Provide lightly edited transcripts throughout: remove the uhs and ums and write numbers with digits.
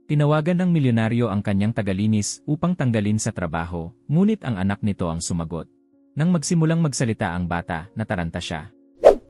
Tinawagan ng milyonaryo ang kanyang tagalinis upang tanggalin sa trabaho, ngunit ang anak nito ang sumagot. Nang magsimulang magsalita ang bata, nataranta siya.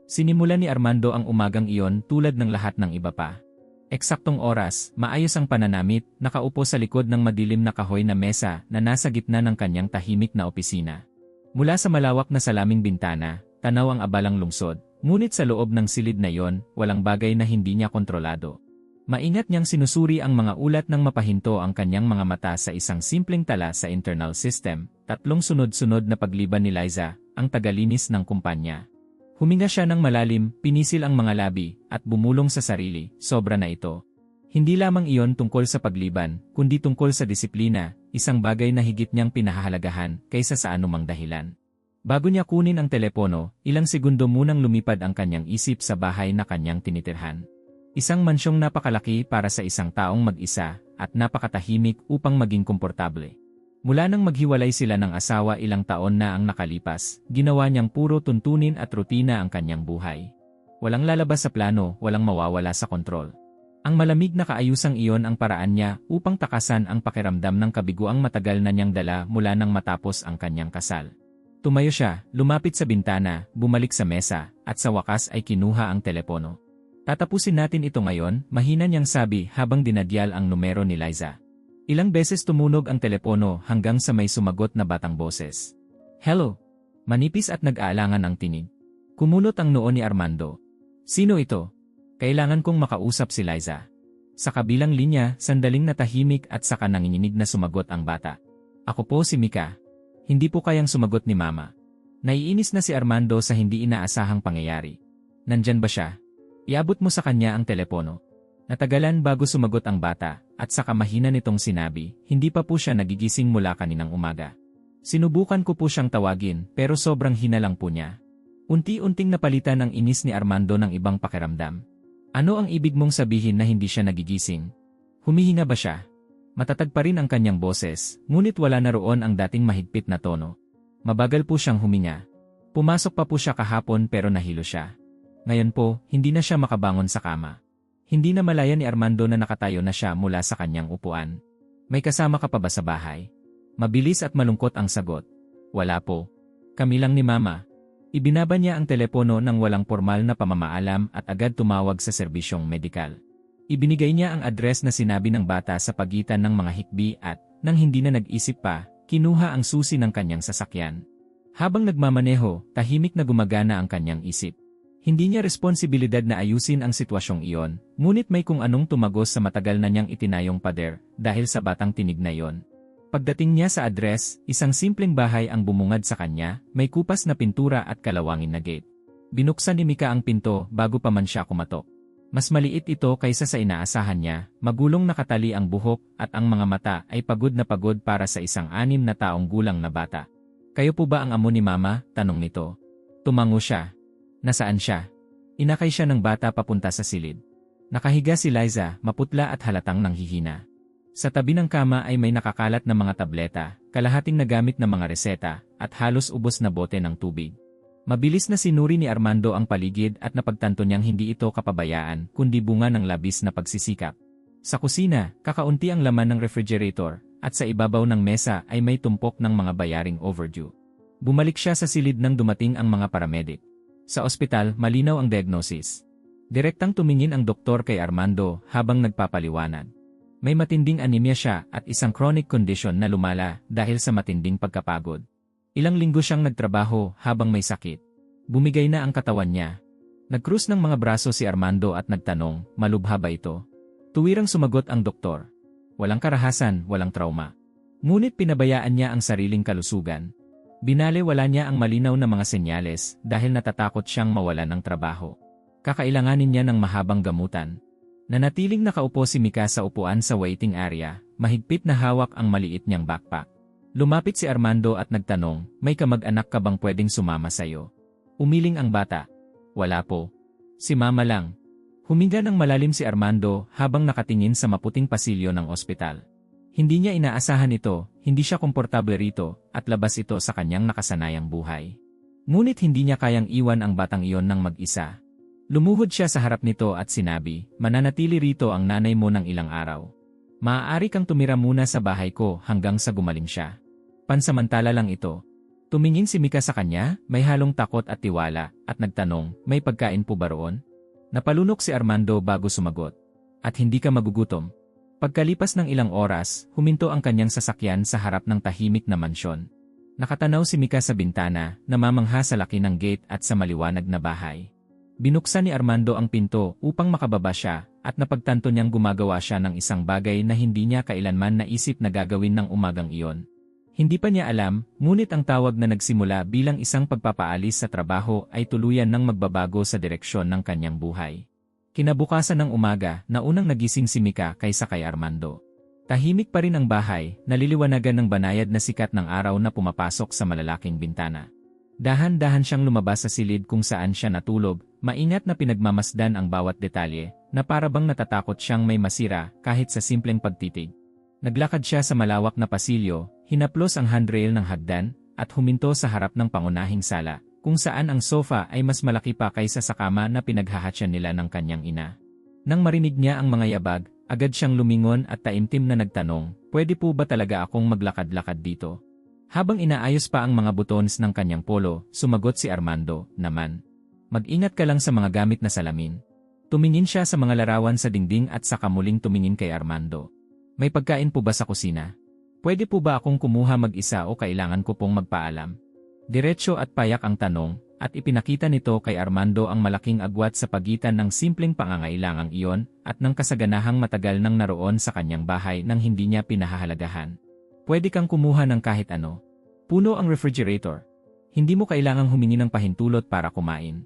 Sinimulan ni Armando ang umagang iyon tulad ng lahat ng iba pa. Eksaktong oras, maayos ang pananamit, nakaupo sa likod ng madilim na kahoy na mesa na nasa gitna ng kanyang tahimik na opisina. Mula sa malawak na salaming bintana, tanaw ang abalang lungsod, ngunit sa loob ng silid na iyon, walang bagay na hindi niya kontrolado. Maingat niyang sinusuri ang mga ulat nang mapahinto ang kanyang mga mata sa isang simpleng tala sa internal system, 3 sunod-sunod na pagliban ni Liza, ang tagalinis ng kumpanya. Huminga siya ng malalim, pinisil ang mga labi, at bumulong sa sarili, sobra na ito. Hindi lamang iyon tungkol sa pagliban, kundi tungkol sa disiplina, isang bagay na higit niyang pinahahalagahan kaysa sa anumang dahilan. Bago niya kunin ang telepono, ilang segundo munang lumipad ang kanyang isip sa bahay na kanyang tinitirhan. Isang mansyong napakalaki para sa isang taong mag-isa, at napakatahimik upang maging komportable. Mula nang maghiwalay sila ng asawa ilang taon na ang nakalipas, ginawa niyang puro tuntunin at rutina ang kanyang buhay. Walang lalabas sa plano, walang mawawala sa kontrol. Ang malamig na kaayusang iyon ang paraan niya upang takasan ang pakiramdam ng kabiguang matagal na niyang dala mula nang matapos ang kanyang kasal. Tumayo siya, lumapit sa bintana, bumalik sa mesa, at sa wakas ay kinuha ang telepono. Tatapusin natin ito ngayon, mahina niyang sabi habang dinadyal ang numero ni Liza. Ilang beses tumunog ang telepono hanggang sa may sumagot na batang boses. Hello? Manipis at nag-aalangan ang tinig. Kumulot ang noo ni Armando. Sino ito? Kailangan kong makausap si Liza. Sa kabilang linya, sandaling natahimik at saka nanginginig na sumagot ang bata. Ako po si Mika. Hindi po kayang sumagot ni Mama. Naiinis na si Armando sa hindi inaasahang pangyayari. Nandyan ba siya? Iabot mo sa kanya ang telepono. Natagalan bago sumagot ang bata, at saka mahina nitong sinabi, hindi pa po siya nagigising mula kaninang umaga. Sinubukan ko po siyang tawagin, pero sobrang hina lang po niya. Unti-unting napalitan ang inis ni Armando ng ibang pakiramdam. Ano ang ibig mong sabihin na hindi siya nagigising? Humihinga ba siya? Matatag pa rin ang kanyang boses, ngunit wala na roon ang dating mahigpit na tono. Mabagal po siyang huminga. Pumasok pa po siya kahapon pero nahilo siya. Ngayon po, hindi na siya makabangon sa kama. Hindi na malaya ni Armando na nakatayo na siya mula sa kanyang upuan. May kasama ka pa ba sa bahay? Mabilis at malungkot ang sagot. Wala po. Kami lang ni Mama. Ibinaba niya ang telepono ng walang formal na pamamaalam at agad tumawag sa serbisyong medikal. Ibinigay niya ang address na sinabi ng bata sa pagitan ng mga hikbi at, nang hindi na nag-isip pa, kinuha ang susi ng kanyang sasakyan. Habang nagmamaneho, tahimik na gumagana ang kanyang isip. Hindi niya responsibilidad na ayusin ang sitwasyong iyon, ngunit may kung anong tumagos sa matagal na niyang itinayong pader dahil sa batang tinig na iyon. Pagdating niya sa address, isang simpleng bahay ang bumungad sa kanya, may kupas na pintura at kalawangin na gate. Binuksan ni Mika ang pinto bago pa man siya kumatok. Mas maliit ito kaysa sa inaasahan niya, magulong nakatali ang buhok at ang mga mata ay pagod na pagod para sa isang 6 na taong gulang na bata. Kayo po ba ang amo ni Mama? Tanong nito. Tumango siya. Nasaan siya? Inakay siya ng bata papunta sa silid. Nakahiga si Liza, maputla at halatang nanghihina. Sa tabi ng kama ay may nakakalat na mga tableta, kalahating nagamit na mga reseta, at halos ubos na bote ng tubig. Mabilis na sinuri ni Armando ang paligid at napagtanto niyang hindi ito kapabayaan kundi bunga ng labis na pagsisikap. Sa kusina, kakaunti ang laman ng refrigerator, at sa ibabaw ng mesa ay may tumpok ng mga bayaring overdue. Bumalik siya sa silid nang dumating ang mga paramedic. Sa ospital, malinaw ang diagnosis. Direktang tumingin ang doktor kay Armando habang nagpapaliwanag. May matinding anemia siya at isang chronic condition na lumala dahil sa matinding pagkapagod. Ilang linggo siyang nagtrabaho habang may sakit. Bumigay na ang katawan niya. Nagkrus ng mga braso si Armando at nagtanong, malubha ba ito? Tuwirang sumagot ang doktor. Walang karahasan, walang trauma. Ngunit pinabayaan niya ang sariling kalusugan. Binalewala niya ang malinaw na mga senyales dahil natatakot siyang mawalan ng trabaho. Kakailanganin niya ng mahabang gamutan. Nanatiling nakaupo si Mika sa upuan sa waiting area, mahigpit na hawak ang maliit niyang backpack. Lumapit si Armando at nagtanong, may kamag-anak ka bang pwedeng sumama sa'yo? Umiling ang bata. Wala po. Si Mama lang. Huminga ng malalim si Armando habang nakatingin sa maputing pasilyo ng ospital. Hindi niya inaasahan ito, hindi siya komportable rito, at labas ito sa kanyang nakasanayang buhay. Ngunit hindi niya kayang iwan ang batang iyon ng mag-isa. Lumuhod siya sa harap nito at sinabi, mananatili rito ang nanay mo ng ilang araw. Maaari kang tumira muna sa bahay ko hanggang sa gumaling siya. Pansamantala lang ito. Tumingin si Mika sa kanya, may halong takot at tiwala, at nagtanong, may pagkain po ba roon? Napalunok si Armando bago sumagot. At hindi ka magugutom. Pagkalipas ng ilang oras, huminto ang kanyang sasakyan sa harap ng tahimik na mansyon. Nakatanaw si Mika sa bintana, namamangha sa laki ng gate at sa maliwanag na bahay. Binuksan ni Armando ang pinto upang makababa siya, at napagtanto niyang gumagawa siya ng isang bagay na hindi niya kailanman naisip na gagawin ng umagang iyon. Hindi pa niya alam, ngunit ang tawag na nagsimula bilang isang pagpapaalis sa trabaho ay tuluyan ng magbabago sa direksyon ng kanyang buhay. Kinabukasan ng umaga, naunang nagising si Mika kaysa kay Armando. Tahimik pa rin ang bahay, naliliwanagan ng banayad na sikat ng araw na pumapasok sa malalaking bintana. Dahan-dahan siyang lumabas sa silid kung saan siya natulog, maingat na pinagmamasdan ang bawat detalye, na parabang natatakot siyang may masira kahit sa simpleng pagtitig. Naglakad siya sa malawak na pasilyo, hinaplos ang handrail ng hagdan, at huminto sa harap ng pangunahing sala, kung saan ang sofa ay mas malaki pa kaysa sa kama na pinaghahatsyan nila ng kanyang ina. Nang marinig niya ang mga yabag, agad siyang lumingon at taimtim na nagtanong, pwede po ba talaga akong maglakad-lakad dito? Habang inaayos pa ang mga buttons ng kanyang polo, sumagot si Armando, naman. Mag-ingat ka lang sa mga gamit na salamin. Tumingin siya sa mga larawan sa dingding at saka muling tumingin kay Armando. May pagkain po ba sa kusina? Pwede po ba akong kumuha mag-isa o kailangan ko pong magpaalam? Diretso at payak ang tanong, at ipinakita nito kay Armando ang malaking agwat sa pagitan ng simpleng pangangailangang iyon at ng kasaganahang matagal nang naroon sa kanyang bahay nang hindi niya pinahahalagahan. Pwede kang kumuha ng kahit ano. Puno ang refrigerator. Hindi mo kailangang humingi ng pahintulot para kumain.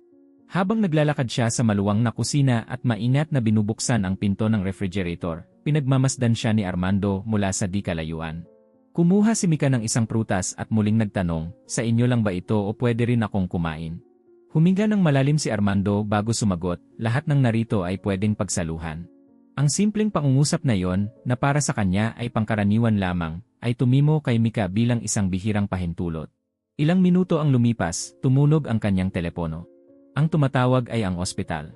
Habang naglalakad siya sa maluwang na kusina at maingat na binubuksan ang pinto ng refrigerator, pinagmamasdan siya ni Armando mula sa di kalayuan. Kumuha si Mika ng isang prutas at muling nagtanong, sa inyo lang ba ito o pwede rin akong kumain? Huminga ng malalim si Armando bago sumagot, lahat ng narito ay pwedeng pagsaluhan. Ang simpleng pangungusap na yon, na para sa kanya ay pangkaraniwan lamang, ay tumimo kay Mika bilang isang bihirang pahintulot. Ilang minuto ang lumipas, tumunog ang kanyang telepono. Ang tumatawag ay ang ospital.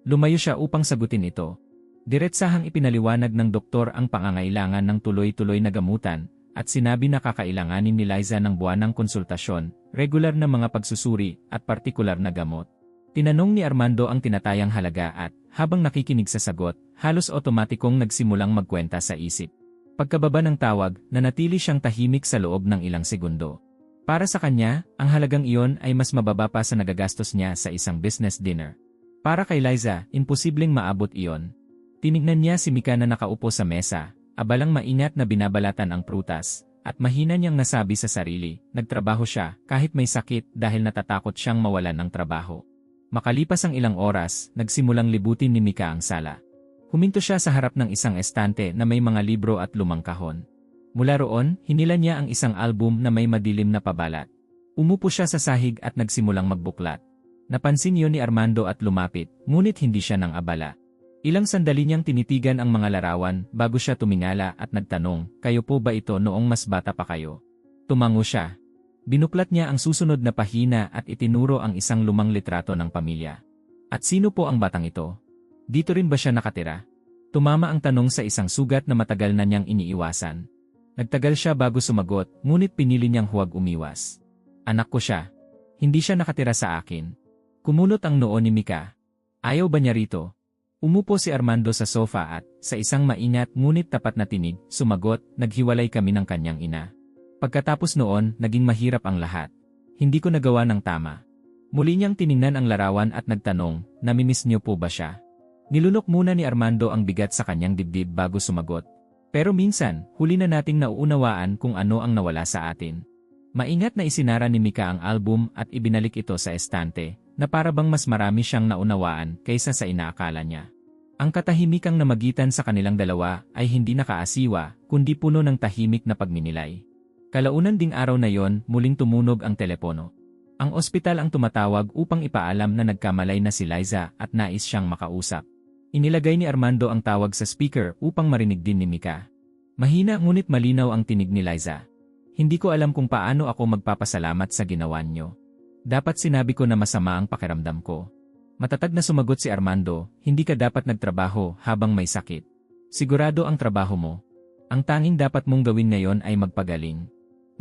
Lumayo siya upang sagutin ito. Diretsahang ipinaliwanag ng doktor ang pangangailangan ng tuloy-tuloy na gamutan, at sinabi na kakailanganin ni Liza ng buwanang konsultasyon, regular na mga pagsusuri, at partikular na gamot. Tinanong ni Armando ang tinatayang halaga at, habang nakikinig sa sagot, halos otomatikong nagsimulang magkwenta sa isip. Pagkababa ng tawag, nanatili siyang tahimik sa loob ng ilang segundo. Para sa kanya, ang halagang iyon ay mas mababa pa sa nagagastos niya sa isang business dinner. Para kay Liza, imposibleng maabot iyon. Tinignan niya si Mika na nakaupo sa mesa, abalang maingat na binabalatan ang prutas, at mahina niyang nasabi sa sarili, nagtrabaho siya kahit may sakit dahil natatakot siyang mawalan ng trabaho. Makalipas ang ilang oras, nagsimulang libutin ni Mika ang sala. Huminto siya sa harap ng isang estante na may mga libro at lumang kahon. Mula roon, hinila niya ang isang album na may madilim na pabalat. Umupo siya sa sahig at nagsimulang magbuklat. Napansin yun ni Armando at lumapit, ngunit hindi siya nang abala. Ilang sandali niyang tinitigan ang mga larawan bago siya tumingala at nagtanong, kayo po ba ito noong mas bata pa kayo? Tumango siya. Binuklat niya ang susunod na pahina at itinuro ang isang lumang litrato ng pamilya. At sino po ang batang ito? Dito rin ba siya nakatira? Tumama ang tanong sa isang sugat na matagal na niyang iniiwasan. Nagtagal siya bago sumagot, ngunit pinili niyang huwag umiwas. Anak ko siya. Hindi siya nakatira sa akin. Kumunot ang noo ni Mika. Ayaw ba niya rito? Umupo si Armando sa sofa at, sa isang maingat ngunit tapat na tinig, sumagot, naghiwalay kami ng kanyang ina. Pagkatapos noon, naging mahirap ang lahat. Hindi ko nagawa ng tama. Muli niyang tiningnan ang larawan at nagtanong, namimiss niyo po ba siya? Nilunok muna ni Armando ang bigat sa kanyang dibdib bago sumagot. Pero minsan, huli na nating nauunawaan kung ano ang nawala sa atin. Maingat na isinara ni Mika ang album at ibinalik ito sa estante, na parabang mas marami siyang naunawaan kaysa sa inaakala niya. Ang katahimikang namagitan sa kanilang dalawa ay hindi nakaasiwa, kundi puno ng tahimik na pagninilay. Kalaunan ding araw na yon, muling tumunog ang telepono. Ang ospital ang tumatawag upang ipaalam na nagkamalay na si Liza at nais siyang makausap. Inilagay ni Armando ang tawag sa speaker upang marinig din ni Mika. Mahina ngunit malinaw ang tinig ni Liza. Hindi ko alam kung paano ako magpapasalamat sa ginawa niyo. Dapat sinabi ko na masama ang pakiramdam ko. Matatag na sumagot si Armando, hindi ka dapat nagtrabaho habang may sakit. Sigurado ang trabaho mo. Ang tanging dapat mong gawin ngayon ay magpagaling.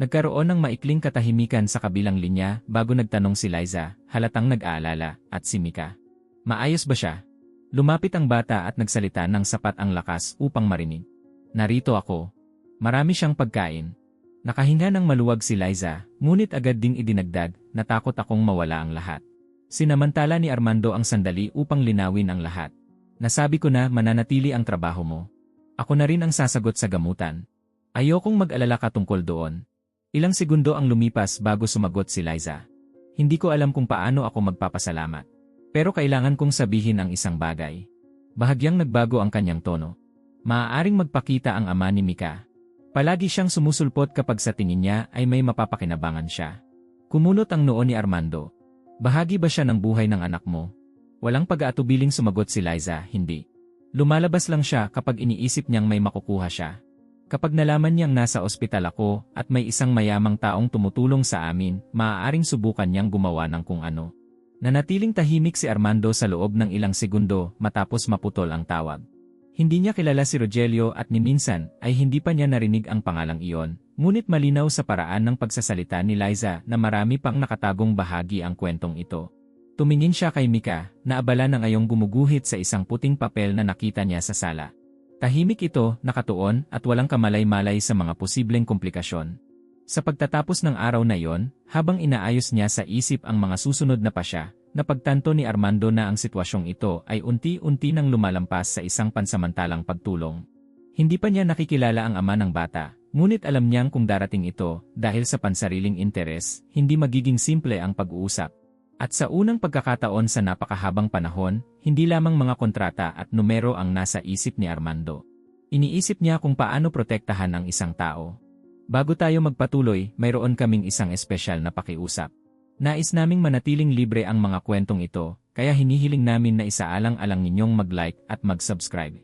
Nagkaroon ng maikling katahimikan sa kabilang linya bago nagtanong si Liza, halatang nag-aalala, at si Mika. Maayos ba siya? Lumapit ang bata at nagsalita ng sapat ang lakas upang marinig. Narito ako. Marami siyang pagkain. Nakahinga ng maluwag si Liza, ngunit agad ding idinagdag, natakot akong mawala ang lahat. Sinamantala ni Armando ang sandali upang linawin ang lahat. Nasabi ko na mananatili ang trabaho mo. Ako na rin ang sasagot sa gamutan. Ayokong mag-alala ka tungkol doon. Ilang segundo ang lumipas bago sumagot si Liza. Hindi ko alam kung paano ako magpapasalamat. Pero kailangan kong sabihin ang isang bagay. Bahagyang nagbago ang kanyang tono. Maaaring magpakita ang ama ni Mika. Palagi siyang sumusulpot kapag sa tingin niya ay may mapapakinabangan siya. Kumunot ang noo ni Armando. Bahagi ba siya ng buhay ng anak mo? Walang pag-aatubiling sumagot si Liza, hindi. Lumalabas lang siya kapag iniisip niyang may makukuha siya. Kapag nalaman niyang nasa ospital ako at may isang mayamang taong tumutulong sa amin, maaaring subukan niyang gumawa ng kung ano. Nanatiling tahimik si Armando sa loob ng ilang segundo matapos maputol ang tawag. Hindi niya kilala si Rogelio at ni minsan ay hindi pa niya narinig ang pangalang iyon, ngunit malinaw sa paraan ng pagsasalita ni Liza na marami pang nakatagong bahagi ang kwentong ito. Tumingin siya kay Mika, na abala ng ayong gumuguhit sa isang puting papel na nakita niya sa sala. Tahimik ito, nakatuon, at walang kamalay-malay sa mga posibleng komplikasyon. Sa pagtatapos ng araw na iyon, habang inaayos niya sa isip ang mga susunod na pasya, napagtanto ni Armando na ang sitwasyong ito ay unti-unti nang lumalampas sa isang pansamantalang pagtulong. Hindi pa niya nakikilala ang ama ng bata, ngunit alam niyang kung darating ito, dahil sa pansariling interes, hindi magiging simple ang pag-uusap. At sa unang pagkakataon sa napakahabang panahon, hindi lamang mga kontrata at numero ang nasa isip ni Armando. Iniisip niya kung paano protektahan ang isang tao. Bago tayo magpatuloy, mayroon kaming isang espesyal na pakiusap. Nais naming manatiling libre ang mga kwentong ito, kaya hinihiling namin na isaalang-alang ninyong mag-like at mag-subscribe.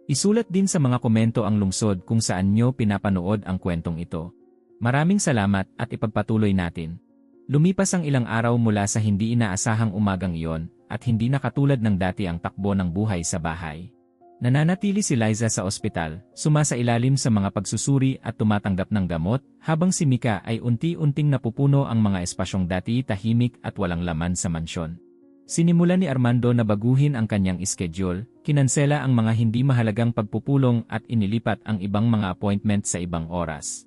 Isulat din sa mga komento ang lungsod kung saan nyo pinapanood ang kwentong ito. Maraming salamat at ipagpatuloy natin. Lumipas ang ilang araw mula sa hindi inaasahang umagang iyon, at hindi na katulad ng dati ang takbo ng buhay sa bahay. Nananatili si Liza sa ospital, sumasailalim sa mga pagsusuri at tumatanggap ng gamot, habang si Mika ay unti-unting napupuno ang mga espasyong dati tahimik at walang laman sa mansyon. Sinimulan ni Armando na baguhin ang kanyang schedule, kinansela ang mga hindi mahalagang pagpupulong at inilipat ang ibang mga appointment sa ibang oras.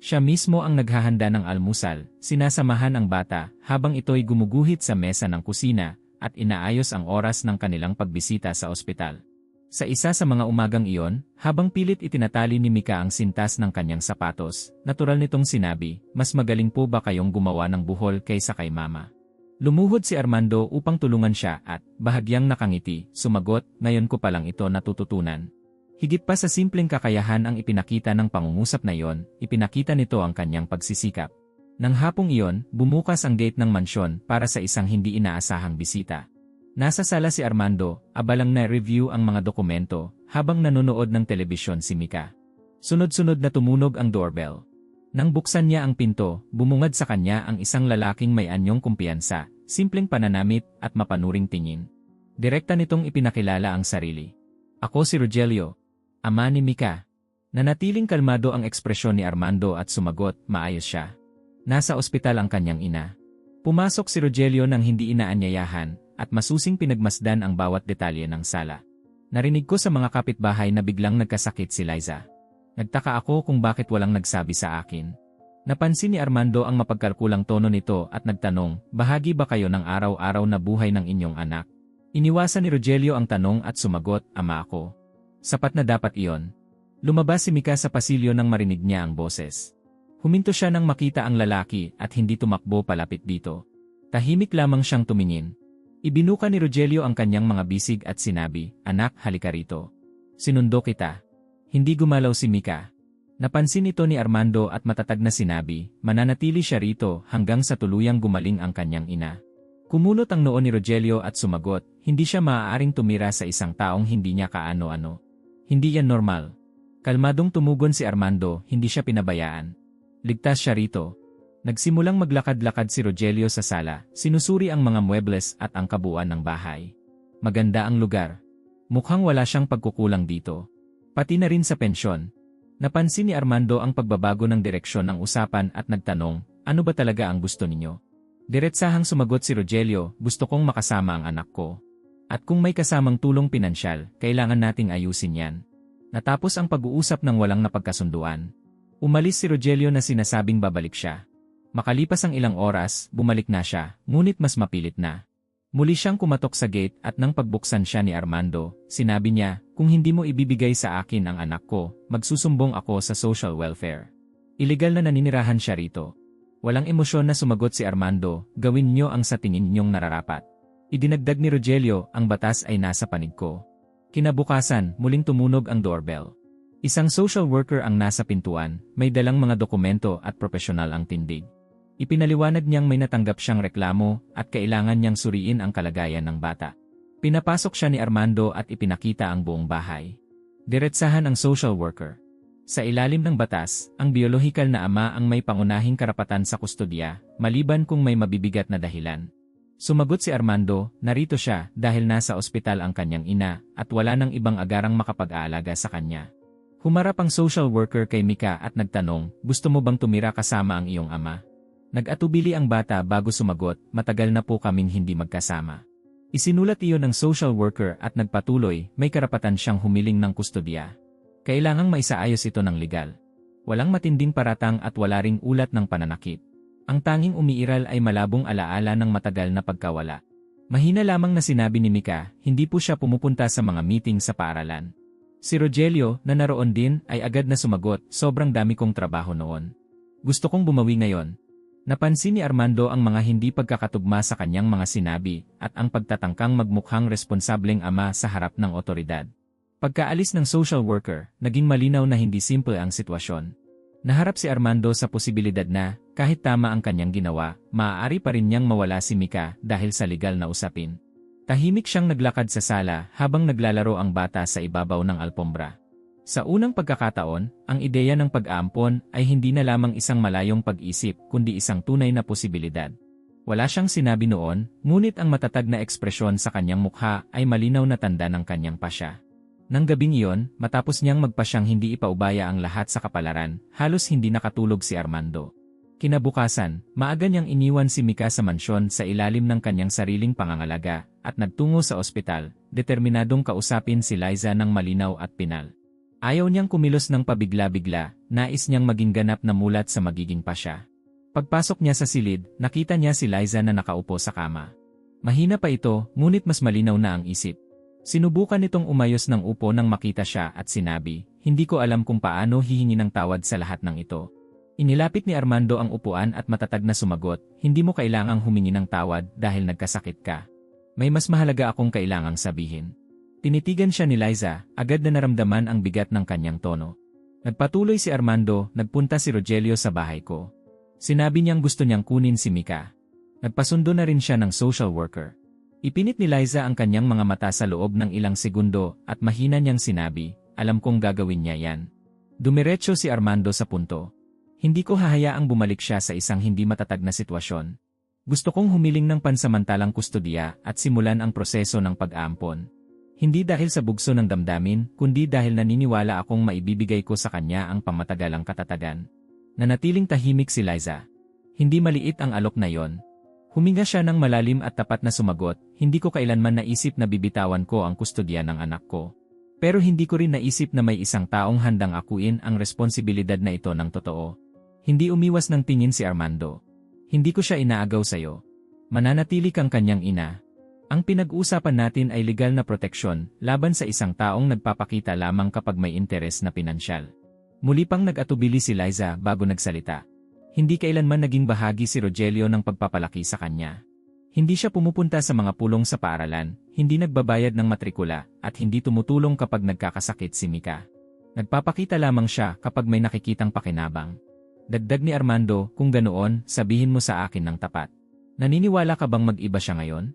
Siya mismo ang naghahanda ng almusal, sinasamahan ang bata habang ito'y gumuguhit sa mesa ng kusina at inaayos ang oras ng kanilang pagbisita sa ospital. Sa isa sa mga umagang iyon, habang pilit itinatali ni Mika ang sintas ng kanyang sapatos, natural nitong sinabi, mas magaling po ba kayong gumawa ng buhol kaysa kay mama? Lumuhod si Armando upang tulungan siya at, bahagyang nakangiti, sumagot, ngayon ko palang ito natututunan. Higit pa sa simpleng kakayahan ang ipinakita ng pangungusap na iyon, ipinakita nito ang kanyang pagsisikap. Nang hapong iyon, bumukas ang gate ng mansyon para sa isang hindi inaasahang bisita. Nasa sala si Armando, abalang na-review ang mga dokumento, habang nanonood ng telebisyon si Mika. Sunod-sunod na tumunog ang doorbell. Nang buksan niya ang pinto, bumungad sa kanya ang isang lalaking may anyong kumpiyansa, simpleng pananamit at mapanuring tingin. Direkta nitong ipinakilala ang sarili. Ako si Rogelio, ama ni Mika. Nanatiling kalmado ang ekspresyon ni Armando at sumagot, maayos siya. Nasa ospital ang kanyang ina. Pumasok si Rogelio nang hindi inaanyayahan, at masusing pinagmasdan ang bawat detalye ng sala. Narinig ko sa mga kapitbahay na biglang nagkasakit si Liza. Nagtaka ako kung bakit walang nagsabi sa akin. Napansin ni Armando ang mapagkalkulang tono nito at nagtanong, bahagi ba kayo ng araw-araw na buhay ng inyong anak? Iniwasan ni Rogelio ang tanong at sumagot, ama ako. Sapat na dapat iyon. Lumabas si Mika sa pasilyo nang marinig niya ang boses. Huminto siya nang makita ang lalaki at hindi tumakbo palapit dito. Tahimik lamang siyang tumingin. Ibinuka ni Rogelio ang kanyang mga bisig at sinabi, anak, halika rito. Sinundo kita. Hindi gumalaw si Mika. Napansin ito ni Armando at matatag na sinabi, mananatili siya rito hanggang sa tuluyang gumaling ang kanyang ina. Kumunot ang noo ni Rogelio at sumagot, hindi siya maaaring tumira sa isang taong hindi niya kaano-ano. Hindi yan normal. Kalmadong tumugon si Armando, hindi siya pinabayaan. Ligtas siya rito. Nagsimulang maglakad-lakad si Rogelio sa sala, sinusuri ang mga muebles at ang kabuuan ng bahay. Maganda ang lugar. Mukhang wala siyang pagkukulang dito. Pati na rin sa pensyon. Napansin ni Armando ang pagbabago ng direksyon ng usapan at nagtanong, ano ba talaga ang gusto ninyo? Diretsahang sumagot si Rogelio, gusto kong makasama ang anak ko. At kung may kasamang tulong pinansyal, kailangan nating ayusin yan. Natapos ang pag-uusap ng walang napagkasunduan. Umalis si Rogelio na sinasabing babalik siya. Makalipas ang ilang oras, bumalik na siya, ngunit mas mapilit na. Muli siyang kumatok sa gate at nang pagbuksan siya ni Armando, sinabi niya, kung hindi mo ibibigay sa akin ang anak ko, magsusumbong ako sa social welfare. Illegal na naninirahan siya rito. Walang emosyon na sumagot si Armando, gawin niyo ang sa tingin niyong nararapat. Idinagdag ni Rogelio, ang batas ay nasa panig ko. Kinabukasan, muling tumunog ang doorbell. Isang social worker ang nasa pintuan, may dalang mga dokumento at profesional ang tindig. Ipinaliwanag niyang may natanggap siyang reklamo at kailangan niyang suriin ang kalagayan ng bata. Pinapasok siya ni Armando at ipinakita ang buong bahay. Diretsahan ang social worker. Sa ilalim ng batas, ang biolohikal na ama ang may pangunahing karapatan sa kustodiya, maliban kung may mabibigat na dahilan. Sumagot si Armando, narito siya dahil nasa ospital ang kanyang ina at wala nang ibang agarang makapag-aalaga sa kanya. Humarap ang social worker kay Mika at nagtanong, gusto mo bang tumira kasama ang iyong ama? Nag-atubili ang bata bago sumagot, matagal na po kaming hindi magkasama. Isinulat iyon ng social worker at nagpatuloy, may karapatan siyang humiling ng kustodiya. Kailangang maisaayos ito ng legal. Walang matinding paratang at wala ring ulat ng pananakit. Ang tanging umiiral ay malabong alaala ng matagal na pagkawala. Mahina lamang na sinabi ni Mika, hindi po siya pumupunta sa mga meeting sa paaralan. Si Rogelio, na naroon din, ay agad na sumagot, sobrang dami kong trabaho noon. Gusto kong bumawi ngayon. Napansin ni Armando ang mga hindi pagkakatugma sa kanyang mga sinabi at ang pagtatangkang magmukhang responsableng ama sa harap ng otoridad. Pagkaalis ng social worker, naging malinaw na hindi simple ang sitwasyon. Naharap si Armando sa posibilidad na, kahit tama ang kanyang ginawa, maaari pa rin niyang mawala si Mika dahil sa legal na usapin. Tahimik siyang naglakad sa sala habang naglalaro ang bata sa ibabaw ng alpombra. Sa unang pagkakataon, ang ideya ng pag-aampon ay hindi na lamang isang malayong pag-isip kundi isang tunay na posibilidad. Wala siyang sinabi noon, ngunit ang matatag na ekspresyon sa kanyang mukha ay malinaw na tanda ng kanyang pasya. Nang gabing iyon, matapos niyang magpasyang hindi ipaubaya ang lahat sa kapalaran, halos hindi nakatulog si Armando. Kinabukasan, maaga niyang iniwan si Mika sa mansyon sa ilalim ng kanyang sariling pangangalaga at nagtungo sa ospital, determinadong kausapin si Liza ng malinaw at pinal. Ayaw niyang kumilos ng pabigla-bigla, nais niyang maging ganap na mulat sa magiging pasya. Pagpasok niya sa silid, nakita niya si Liza na nakaupo sa kama. Mahina pa ito, ngunit mas malinaw na ang isip. Sinubukan nitong umayos ng upo nang makita siya at sinabi, hindi ko alam kung paano hihingi ng tawad sa lahat ng ito. Inilapit ni Armando ang upuan at matatag na sumagot, hindi mo kailangang humingi ng tawad dahil nagkasakit ka. May mas mahalaga akong kailangang sabihin. Tinitigan siya ni Liza, agad na naramdaman ang bigat ng kanyang tono. Nagpatuloy si Armando, nagpunta si Rogelio sa bahay ko. Sinabi niyang gusto niyang kunin si Mika. Nagpasundo na rin siya ng social worker. Ipinit ni Liza ang kanyang mga mata sa loob ng ilang segundo at mahina niyang sinabi, alam kong gagawin niya yan. Dumiretso si Armando sa punto. Hindi ko hahayaang bumalik siya sa isang hindi matatag na sitwasyon. Gusto kong humiling ng pansamantalang kustodiya at simulan ang proseso ng pag-aampon. Hindi dahil sa bugso ng damdamin, kundi dahil naniniwala akong maibibigay ko sa kanya ang pamatagalang katatagan. Nanatiling tahimik si Liza. Hindi maliit ang alok na yon. Huminga siya ng malalim at tapat na sumagot, hindi ko kailanman naisip na bibitawan ko ang kustodiya ng anak ko. Pero hindi ko rin naisip na may isang taong handang akuin ang responsibilidad na ito ng totoo. Hindi umiwas ng tingin si Armando. Hindi ko siya inaagaw sa'yo. Mananatili kang kanyang ina. Ang pinag-uusapan natin ay legal na proteksyon laban sa isang taong nagpapakita lamang kapag may interes na pinansyal. Muli pang nag-atubili si Liza bago nagsalita. Hindi kailanman naging bahagi si Rogelio ng pagpapalaki sa kanya. Hindi siya pumupunta sa mga pulong sa paaralan, hindi nagbabayad ng matrikula, at hindi tumutulong kapag nagkakasakit si Mika. Nagpapakita lamang siya kapag may nakikitang pakinabang. Dagdag ni Armando, kung ganoon, sabihin mo sa akin ng tapat. Naniniwala ka bang mag-iba siya ngayon?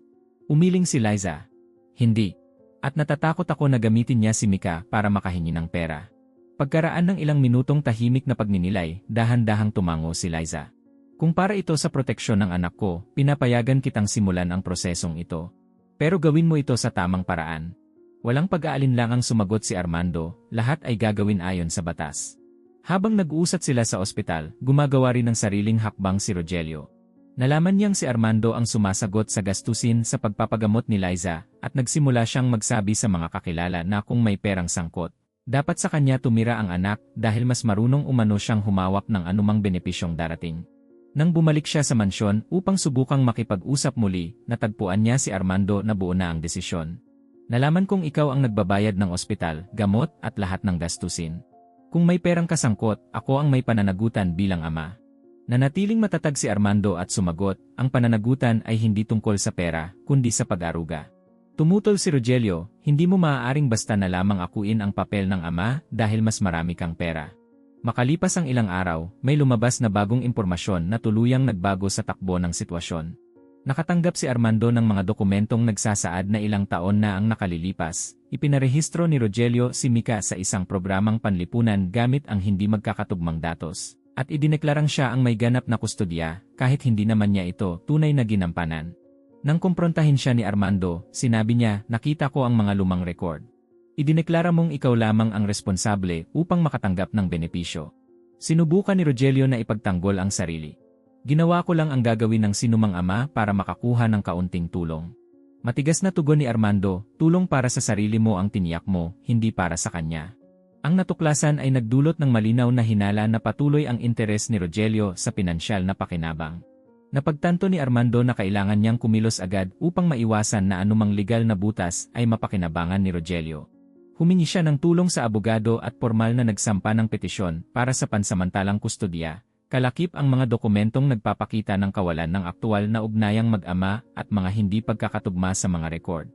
Umiling si Liza. Hindi. At natatakot ako na gamitin niya si Mika para makahingi ng pera. Pagkaraan ng ilang minutong tahimik na pagninilay, dahan-dahang tumango si Liza. Kung para ito sa proteksyon ng anak ko, pinapayagan kitang simulan ang prosesong ito. Pero gawin mo ito sa tamang paraan. Walang pag-aalinlangang sumagot si Armando, lahat ay gagawin ayon sa batas. Habang nag-uusat sila sa ospital, gumagawa rin ng sariling hakbang si Rogelio. Nalaman niyang si Armando ang sumasagot sa gastusin sa pagpapagamot ni Liza at nagsimula siyang magsabi sa mga kakilala na kung may perang sangkot, dapat sa kanya tumira ang anak dahil mas marunong umano siyang humawak ng anumang benepisyong darating. Nang bumalik siya sa mansyon upang subukang makipag-usap muli, natagpuan niya si Armando na buo na ang desisyon. Nalaman kong ikaw ang nagbabayad ng ospital, gamot at lahat ng gastusin. Kung may perang kasangkot, ako ang may pananagutan bilang ama. Nanatiling matatag si Armando at sumagot, ang pananagutan ay hindi tungkol sa pera, kundi sa pag-aruga. Tumutol si Rogelio, hindi mo maaaring basta na lamang akuin ang papel ng ama dahil mas marami kang pera. Makalipas ang ilang araw, may lumabas na bagong impormasyon na tuluyang nagbago sa takbo ng sitwasyon. Nakatanggap si Armando ng mga dokumentong nagsasaad na ilang taon na ang nakalilipas. Ipinarehistro ni Rogelio si Mika sa isang programang panlipunan gamit ang hindi magkakatugmang datos. At idineklarang siya ang may ganap na kustodya, kahit hindi naman niya ito tunay na ginampanan. Nang kumprontahin siya ni Armando, sinabi niya, nakita ko ang mga lumang record. Idineklara mong ikaw lamang ang responsable upang makatanggap ng benepisyo. Sinubukan ni Rogelio na ipagtanggol ang sarili. Ginawa ko lang ang gagawin ng sinumang ama para makakuha ng kaunting tulong. Matigas na tugon ni Armando, tulong para sa sarili mo ang tiniyak mo, hindi para sa kanya. Ang natuklasan ay nagdulot ng malinaw na hinala na patuloy ang interes ni Rogelio sa pinansyal na pakinabang. Napagtanto ni Armando na kailangan niyang kumilos agad upang maiwasan na anumang legal na butas ay mapakinabangan ni Rogelio. Humingi siya ng tulong sa abogado at formal na nagsampa ng petisyon para sa pansamantalang kustodya. Kalakip ang mga dokumentong nagpapakita ng kawalan ng aktual na ugnayang mag-ama at mga hindi pagkakatugma sa mga rekord.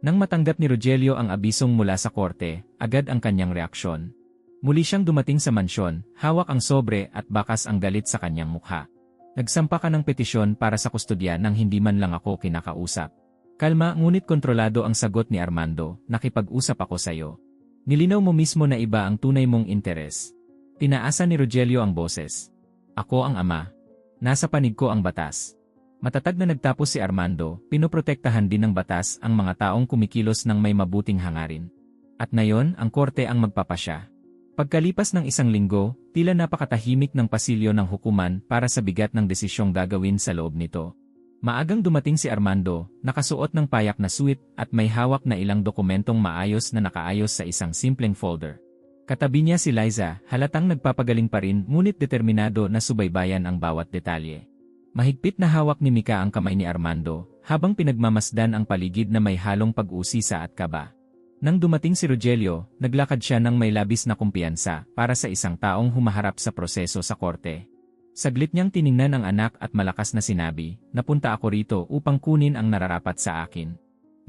Nang matanggap ni Rogelio ang abisong mula sa korte, agad ang kanyang reaksyon. Muli siyang dumating sa mansyon, hawak ang sobre at bakas ang galit sa kanyang mukha. Nagsampa ka ng petisyon para sa kustodya nang hindi man lang ako kinakausap. Kalma ngunit kontrolado ang sagot ni Armando, nakipag-usap ako sa iyo. Nilinaw mo mismo na iba ang tunay mong interes. Tinaasa ni Rogelio ang boses. Ako ang ama. Nasa panig ko ang batas. Matatag na nagtapos si Armando, pinoprotektahan din ng batas ang mga taong kumikilos ng may mabuting hangarin. At ngayon, ang korte ang magpapasya. Pagkalipas ng isang linggo, tila napakatahimik ng pasilyo ng hukuman para sa bigat ng desisyong gagawin sa loob nito. Maagang dumating si Armando, nakasuot ng payak na suit at may hawak na ilang dokumentong maayos na nakaayos sa isang simpleng folder. Katabi niya si Liza, halatang nagpapagaling pa rin ngunit determinado na subaybayan ang bawat detalye. Mahigpit na hawak ni Mika ang kamay ni Armando, habang pinagmamasdan ang paligid na may halong pag-usisa at kaba. Nang dumating si Rogelio, naglakad siya ng may labis na kumpiyansa para sa isang taong humaharap sa proseso sa korte. Saglit niyang tiningnan ang anak at malakas na sinabi, napunta ako rito upang kunin ang nararapat sa akin.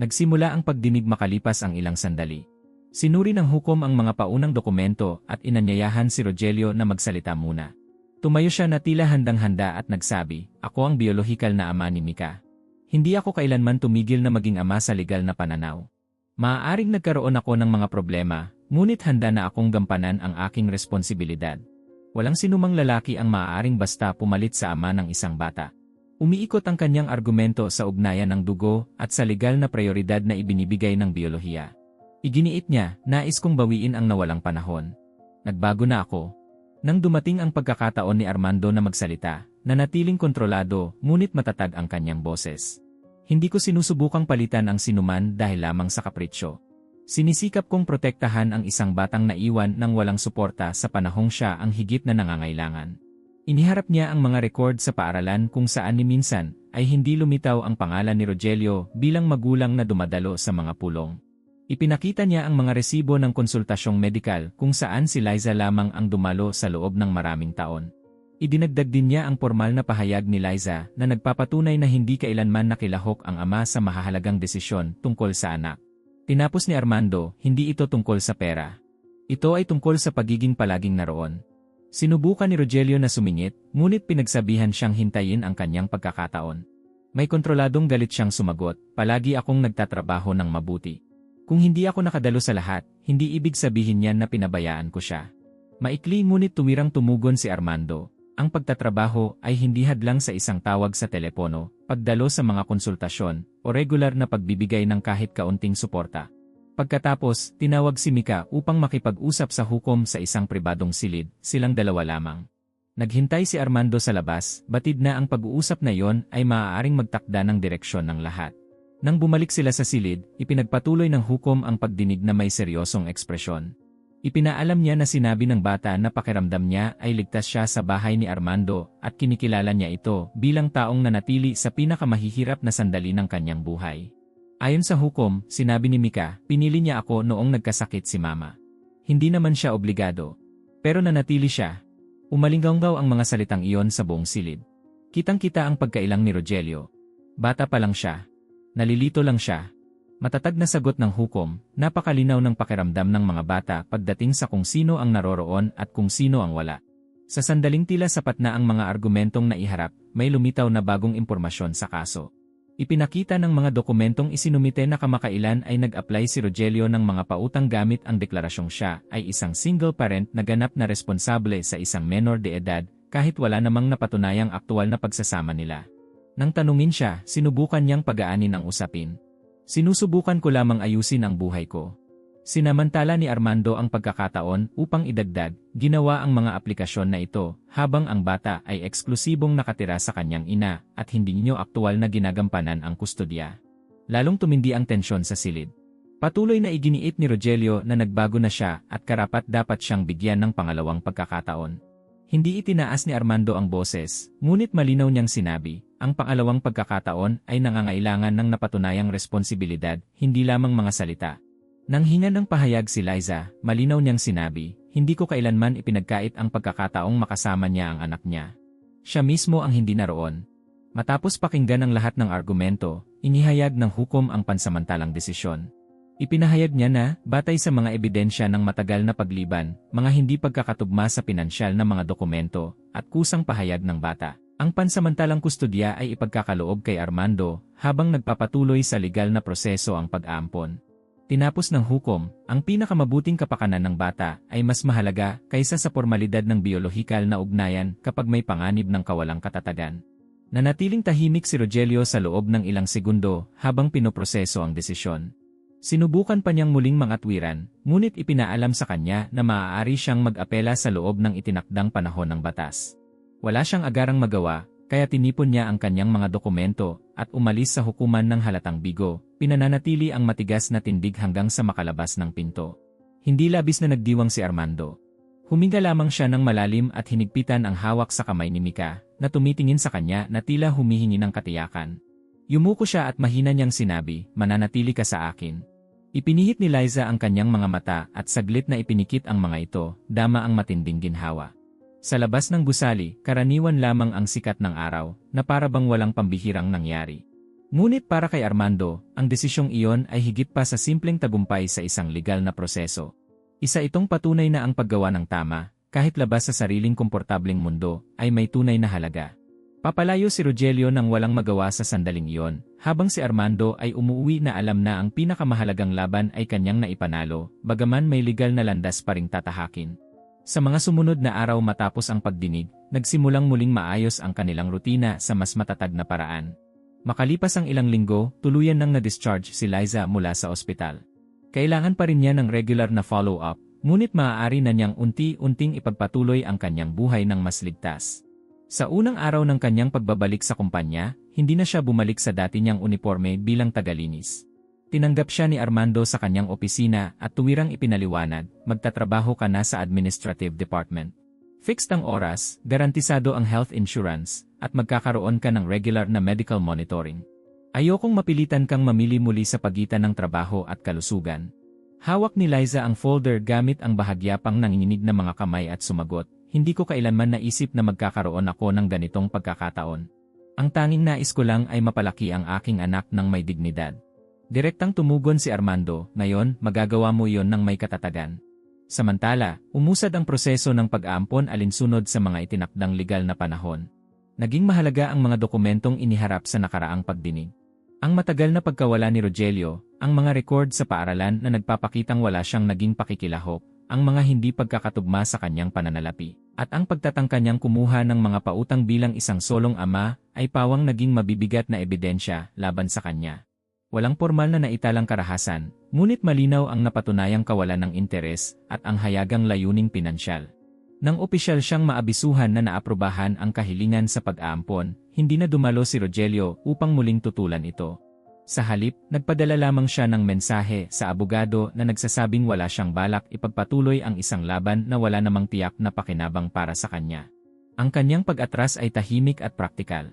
Nagsimula ang pagdinig makalipas ang ilang sandali. Sinuri ng hukom ang mga paunang dokumento at inanyayahan si Rogelio na magsalita muna. Tumayo siya na tila handang-handa at nagsabi, ako ang biolohikal na ama ni Mika. Hindi ako kailanman tumigil na maging ama sa legal na pananaw. Maaaring nagkaroon ako ng mga problema, ngunit handa na akong gampanan ang aking responsibilidad. Walang sinumang lalaki ang maaaring basta pumalit sa ama ng isang bata. Umiikot ang kanyang argumento sa ugnayan ng dugo at sa legal na prioridad na ibinibigay ng biolohiya. Iginiit niya, nais kong bawiin ang nawalang panahon. Nagbago na ako. Nang dumating ang pagkakataon ni Armando na magsalita, nanatiling kontrolado, ngunit matatag ang kanyang boses. Hindi ko sinusubukang palitan ang sinuman dahil lamang sa kapritsyo. Sinisikap kong protektahan ang isang batang naiwan ng walang suporta sa panahong siya ang higit na nangangailangan. Iniharap niya ang mga record sa paaralan kung saan ni minsan ay hindi lumitaw ang pangalan ni Rogelio bilang magulang na dumadalo sa mga pulong. Ipinakita niya ang mga resibo ng konsultasyong medikal kung saan si Liza lamang ang dumalo sa loob ng maraming taon. Idinagdag din niya ang formal na pahayag ni Liza na nagpapatunay na hindi kailanman nakilahok ang ama sa mahahalagang desisyon tungkol sa anak. Tinapos ni Armando, hindi ito tungkol sa pera. Ito ay tungkol sa pagiging palaging naroon. Sinubukan ni Rogelio na sumingit, ngunit pinagsabihan siyang hintayin ang kanyang pagkakataon. May kontroladong galit siyang sumagot, palagi akong nagtatrabaho ng mabuti. Kung hindi ako nakadalo sa lahat, hindi ibig sabihin niyan na pinabayaan ko siya. Maikli ngunit tuwirang tumugon si Armando. Ang pagtatrabaho ay hindi hadlang sa isang tawag sa telepono, pagdalo sa mga konsultasyon, o regular na pagbibigay ng kahit kaunting suporta. Pagkatapos, tinawag si Mika upang makipag-usap sa hukom sa isang pribadong silid, silang dalawa lamang. Naghintay si Armando sa labas, batid na ang pag-uusap na iyon ay maaaring magtakda ng direksyon ng lahat. Nang bumalik sila sa silid, ipinagpatuloy ng hukom ang pagdinig na may seryosong ekspresyon. Ipinaalam niya na sinabi ng bata na pakiramdam niya ay ligtas siya sa bahay ni Armando at kinikilala niya ito bilang taong nanatili sa pinakamahihirap na sandali ng kanyang buhay. Ayon sa hukom, sinabi ni Mika, pinili niya ako noong nagkasakit si Mama. Hindi naman siya obligado. Pero nanatili siya. Umalinggaw ang mga salitang iyon sa buong silid. Kitang-kita ang pagkailang ni Rogelio. Bata pa lang siya. Nalilito lang siya. Matatag na sagot ng hukom, napakalinaw ng pakiramdam ng mga bata pagdating sa kung sino ang naroroon at kung sino ang wala. Sa sandaling tila sapat na ang mga argumentong naiharap, may lumitaw na bagong impormasyon sa kaso. Ipinakita ng mga dokumentong isinumite na kamakailan ay nag-apply si Rogelio ng mga pautang gamit ang deklarasyong siya ay isang single parent na ganap na responsable sa isang menor de edad kahit wala namang napatunayang aktual na pagsasama nila. Nang tanungin siya, sinubukan niyang pagaanin ang usapin. Sinusubukan ko lamang ayusin ang buhay ko. Sinamantala ni Armando ang pagkakataon upang idagdag, ginawa ang mga aplikasyon na ito habang ang bata ay eksklusibong nakatira sa kanyang ina at hindi niyo aktual na ginagampanan ang kustodya. Lalong tumindi ang tensyon sa silid. Patuloy na iginiit ni Rogelio na nagbago na siya at karapat dapat siyang bigyan ng pangalawang pagkakataon. Hindi itinaas ni Armando ang boses, ngunit malinaw niyang sinabi, ang pangalawang pagkakataon ay nangangailangan ng napatunayang responsibilidad, hindi lamang mga salita. Nang hinga ng pahayag si Liza, malinaw niyang sinabi, hindi ko kailanman ipinagkait ang pagkakataong makasama niya ang anak niya. Siya mismo ang hindi naroon. Matapos pakinggan ang lahat ng argumento, inihayag ng hukom ang pansamantalang desisyon. Ipinahayag niya na, batay sa mga ebidensya ng matagal na pagliban, mga hindi pagkakatugma sa pinansyal na mga dokumento, at kusang pahayag ng bata, ang pansamantalang kustodya ay ipagkakaloob kay Armando habang nagpapatuloy sa legal na proseso ang pag-aampon. Tinapos ng hukom, ang pinakamabuting kapakanan ng bata ay mas mahalaga kaysa sa formalidad ng biolohikal na ugnayan kapag may panganib ng kawalang katatagan. Nanatiling tahimik si Rogelio sa loob ng ilang segundo habang pinoproseso ang desisyon. Sinubukan pa niyang muling mangatwiran, ngunit ipinaalam sa kanya na maaari siyang mag-apela sa loob ng itinakdang panahon ng batas. Wala siyang agarang magawa, kaya tinipon niya ang kanyang mga dokumento at umalis sa hukuman ng halatang bigo, pinananatili ang matigas na tindig hanggang sa makalabas ng pinto. Hindi labis na nagdiwang si Armando. Huminga lamang siya ng malalim at hinigpitan ang hawak sa kamay ni Mika, na tumitingin sa kanya na tila humihingi ng katiyakan. Yumuko siya at mahina niyang sinabi, mananatili ka sa akin. Ipinihit ni Liza ang kanyang mga mata at saglit na ipinikit ang mga ito, dama ang matinding ginhawa. Sa labas ng gusali, karaniwan lamang ang sikat ng araw, na para bang walang pambihirang nangyari. Ngunit para kay Armando, ang desisyong iyon ay higit pa sa simpleng tagumpay sa isang legal na proseso. Isa itong patunay na ang paggawa ng tama, kahit labas sa sariling komportableng mundo, ay may tunay na halaga. Papalayo si Rogelio nang walang magawa sa sandaling iyon, habang si Armando ay umuwi na alam na ang pinakamahalagang laban ay kanyang naipanalo, bagaman may legal na landas pa ring tatahakin. Sa mga sumunod na araw matapos ang pagdinig, nagsimulang muling maayos ang kanilang rutina sa mas matatag na paraan. Makalipas ang ilang linggo, tuluyan nang na-discharge si Liza mula sa ospital. Kailangan pa rin niya ng regular na follow-up, ngunit maaari na niyang unti-unting ipagpatuloy ang kanyang buhay ng mas ligtas. Sa unang araw ng kanyang pagbabalik sa kumpanya, hindi na siya bumalik sa dati niyang uniforme bilang tagalinis. Tinanggap siya ni Armando sa kanyang opisina at tuwirang ipinaliwanag, magtatrabaho ka na sa administrative department. Fixed ang oras, garantisado ang health insurance, at magkakaroon ka ng regular na medical monitoring. Ayokong mapilitan kang mamili muli sa pagitan ng trabaho at kalusugan. Hawak ni Liza ang folder gamit ang bahagyapang nanginginig na mga kamay at sumagot, hindi ko kailanman naisip na magkakaroon ako ng ganitong pagkakataon. Ang tanging nais ko lang ay mapalaki ang aking anak ng may dignidad. Direktang tumugon si Armando, ngayon, magagawa mo iyon ng may katatagan. Samantala, umusad ang proseso ng pag-aampon alinsunod sa mga itinakdang legal na panahon. Naging mahalaga ang mga dokumentong iniharap sa nakaraang pagdinig. Ang matagal na pagkawala ni Rogelio, ang mga record sa paaralan na nagpapakitang wala siyang naging pakikilahok, ang mga hindi pagkakatugma sa kanyang pananalapi, at ang pagtatangka niyang kumuha ng mga pautang bilang isang solong ama, ay pawang naging mabibigat na ebidensya laban sa kanya. Walang formal na naitalang karahasan, ngunit malinaw ang napatunayang kawalan ng interes at ang hayagang layuning pinansyal. Nang opisyal siyang maabisuhan na naaprubahan ang kahilingan sa pag-aampon, hindi na dumalo si Rogelio upang muling tutulan ito. Sa halip, nagpadala lamang siya ng mensahe sa abogado na nagsasabing wala siyang balak ipagpatuloy ang isang laban na wala namang tiyak na pakinabang para sa kanya. Ang kanyang pag-atras ay tahimik at praktikal.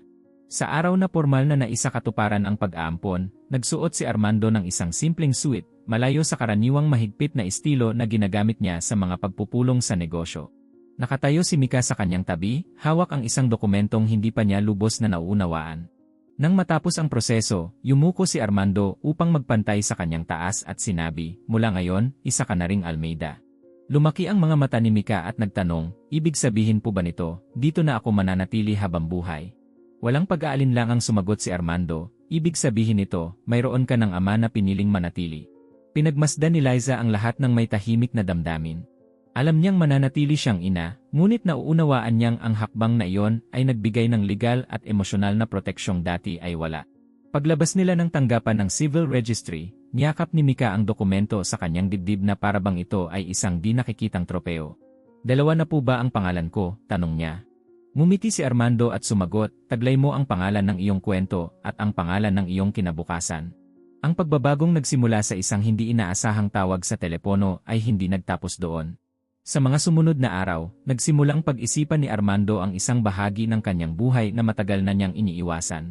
Sa araw na formal na naisakatuparan ang pag-aampon, nagsuot si Armando ng isang simpleng suit, malayo sa karaniwang mahigpit na estilo na ginagamit niya sa mga pagpupulong sa negosyo. Nakatayo si Mika sa kanyang tabi, hawak ang isang dokumentong hindi pa niya lubos na nauunawaan. Nang matapos ang proseso, yumuko si Armando upang magpantay sa kanyang taas at sinabi, "Mula ngayon, isa ka na ring Almeida." Lumaki ang mga mata ni Mika at nagtanong, "Ibig sabihin po ba nito, dito na ako mananatili habang buhay?" Walang pag-aalinlangang sumagot si Armando, "Ibig sabihin nito, mayroon ka ng ama na piniling manatili." Pinagmasdan ni Liza ang lahat ng may tahimik na damdamin. Alam niyang mananatili siyang ina, ngunit nauunawaan niyang ang hakbang na iyon ay nagbigay ng legal at emosyonal na proteksyong dati ay wala. Paglabas nila ng tanggapan ng civil registry, niyakap ni Mika ang dokumento sa kanyang dibdib na parabang ito ay isang di nakikitang tropeo. "Dalawa na po ba ang pangalan ko?" tanong niya. Ngumiti si Armando at sumagot, "Taglay mo ang pangalan ng iyong kwento at ang pangalan ng iyong kinabukasan." Ang pagbabagong nagsimula sa isang hindi inaasahang tawag sa telepono ay hindi nagtapos doon. Sa mga sumunod na araw, nagsimulang pag-isipan ni Armando ang isang bahagi ng kanyang buhay na matagal na niyang iniiwasan.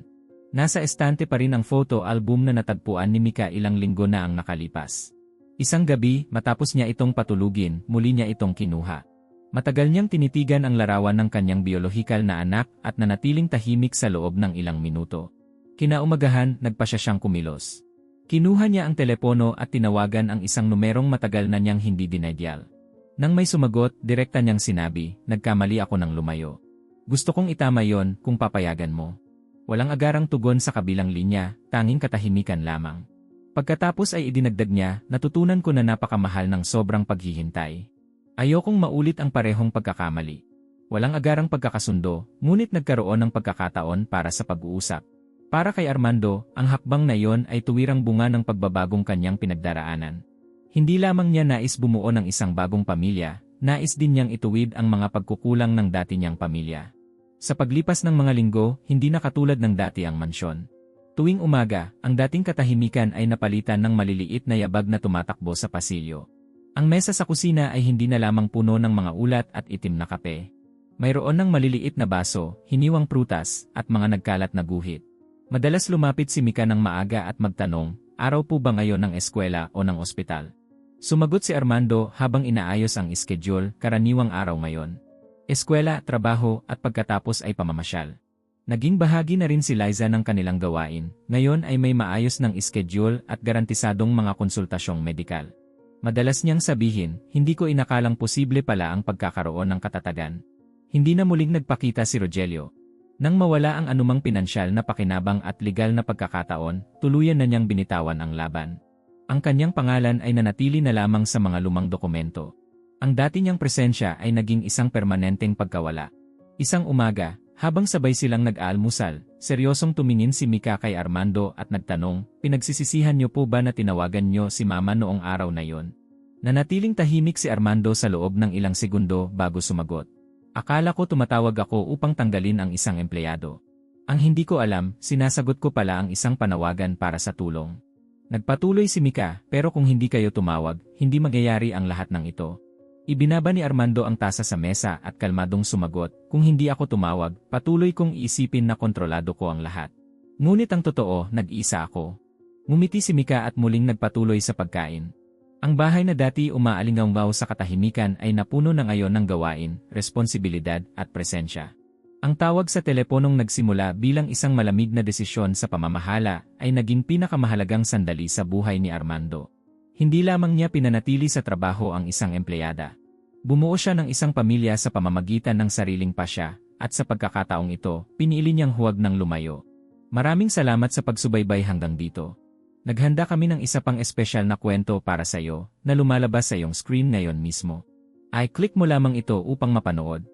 Nasa estante pa rin ang photo album na natagpuan ni Mika ilang linggo na ang nakalipas. Isang gabi, matapos niya itong patulugin, muli niya itong kinuha. Matagal niyang tinitigan ang larawan ng kanyang biolohikal na anak at nanatiling tahimik sa loob ng ilang minuto. Kinaumagahan, nagpasya siyang kumilos. Kinuha niya ang telepono at tinawagan ang isang numerong matagal na niyang hindi dinadial. Nang may sumagot, direkta niyang sinabi, "Nagkamali ako ng lumayo. Gusto kong itama yon kung papayagan mo." Walang agarang tugon sa kabilang linya, tanging katahimikan lamang. Pagkatapos ay idinagdag niya, "Natutunan ko na napakamahal ng sobrang paghihintay. Ayokong maulit ang parehong pagkakamali." Walang agarang pagkakasundo, ngunit nagkaroon ng pagkakataon para sa pag-uusap. Para kay Armando, ang hakbang na iyon ay tuwirang bunga ng pagbabagong kanyang pinagdaraanan. Hindi lamang niya nais bumuo ng isang bagong pamilya, nais din niyang ituwid ang mga pagkukulang ng dati niyang pamilya. Sa paglipas ng mga linggo, hindi na katulad ng dati ang mansyon. Tuwing umaga, ang dating katahimikan ay napalitan ng maliliit na yabag na tumatakbo sa pasilyo. Ang mesa sa kusina ay hindi na lamang puno ng mga ulat at itim na kape. Mayroon ng maliliit na baso, hiniwang prutas, at mga nagkalat na guhit. Madalas lumapit si Mika ng maaga at magtanong, "Araw po ba ngayon ng eskwela o ng ospital?" Sumagot si Armando habang inaayos ang schedule, "Karaniwang araw ngayon. Eskwela, trabaho, at pagkatapos ay pamamasyal." Naging bahagi na rin si Liza ng kanilang gawain, ngayon ay may maayos ng schedule at garantisadong mga konsultasyong medikal. Madalas niyang sabihin, "Hindi ko inakalang posible pala ang pagkakaroon ng katatagan." Hindi na muling nagpakita si Rogelio. Nang mawala ang anumang pinansyal na pakinabang at legal na pagkakataon, tuluyan na niyang binitawan ang laban. Ang kanyang pangalan ay nanatili na lamang sa mga lumang dokumento. Ang dati niyang presensya ay naging isang permanenteng pagkawala. Isang umaga, habang sabay silang nag-aalmusal, seryosong tumingin si Mika kay Armando at nagtanong, "Pinagsisisihan niyo po ba na tinawagan niyo si Mama noong araw na yon?" Nanatiling tahimik si Armando sa loob ng ilang segundo bago sumagot. "Akala ko tumatawag ako upang tanggalin ang isang empleyado. Ang hindi ko alam, sinasagot ko pala ang isang panawagan para sa tulong." Nagpatuloy si Mika, "Pero kung hindi kayo tumawag, hindi magyayari ang lahat ng ito." Ibinaba ni Armando ang tasa sa mesa at kalmadong sumagot, "Kung hindi ako tumawag, patuloy kong iisipin na kontrolado ko ang lahat. Ngunit ang totoo, nag-iisa ako." Ngumiti si Mika at muling nagpatuloy sa pagkain. Ang bahay na dati umaalingaw sa katahimikan ay napuno na ngayon ng gawain, responsibilidad at presensya. Ang tawag sa teleponong nagsimula bilang isang malamig na desisyon sa pamamahala ay naging pinakamahalagang sandali sa buhay ni Armando. Hindi lamang niya pinanatili sa trabaho ang isang empleyada. Bumuo siya ng isang pamilya sa pamamagitan ng sariling pasya, at sa pagkakataong ito, pinili niyang huwag nang lumayo. Maraming salamat sa pagsubaybay hanggang dito. Naghanda kami ng isa pang espesyal na kwento para sa iyo na lumalabas sa iyong screen ngayon mismo. I-click mo lamang ito upang mapanood.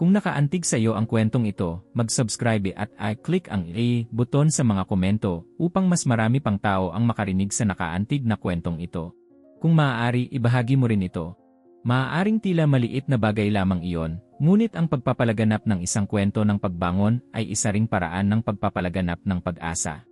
Kung nakaantig sa iyo ang kwentong ito, mag-subscribe at i-click ang i-button sa mga komento upang mas marami pang tao ang makarinig sa nakaantig na kwentong ito. Kung maaari, ibahagi mo rin ito. Maaaring tila maliit na bagay lamang iyon, ngunit ang pagpapalaganap ng isang kwento ng pagbangon ay isa ring paraan ng pagpapalaganap ng pag-asa.